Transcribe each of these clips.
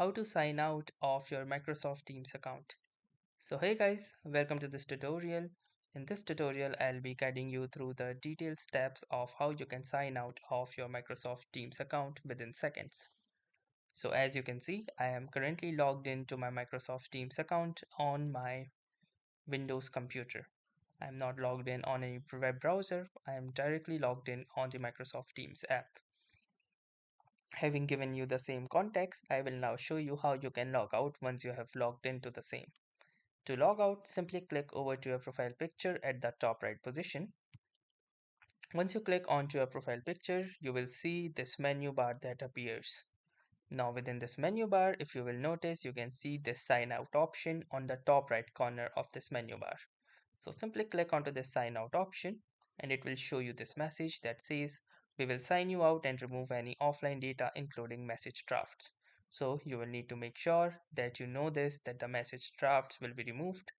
how to sign out of your Microsoft Teams account. So hey guys, welcome to this tutorial. In this tutorial, I'll be guiding you through the detailed steps of how you can sign out of your Microsoft Teams account within seconds. So as you can see, I am currently logged into my Microsoft Teams account on my Windows computer. I am not logged in on a web browser. I am directly logged in on the Microsoft Teams app. Having given you the same context, I will now show you how you can log out once you have logged into the same. To log out, simply click over to your profile picture at the top right position. Once you click onto your profile picture, you will see this menu bar that appears. Now within this menu bar, if you will notice, you can see this sign out option on the top right corner of this menu bar. So simply click onto this sign out option and it will show you this message that says we will sign you out and remove any offline data including message drafts. So you will need to make sure that you know this, that the message drafts will be removed.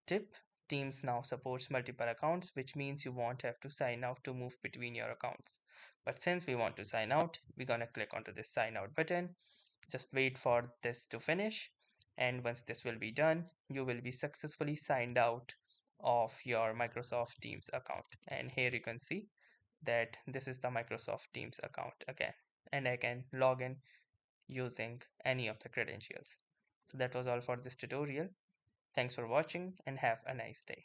Tip: Teams now supports multiple accounts, which means you won't have to sign out to move between your accounts. But since we want to sign out, we're gonna click onto this sign out button. Just wait for this to finish, and once this will be done, you will be successfully signed out of your Microsoft Teams account. And here you can see that this is the Microsoft Teams account again, and I can log in using any of the credentials. So that was all for this tutorial. Thanks for watching and have a nice day.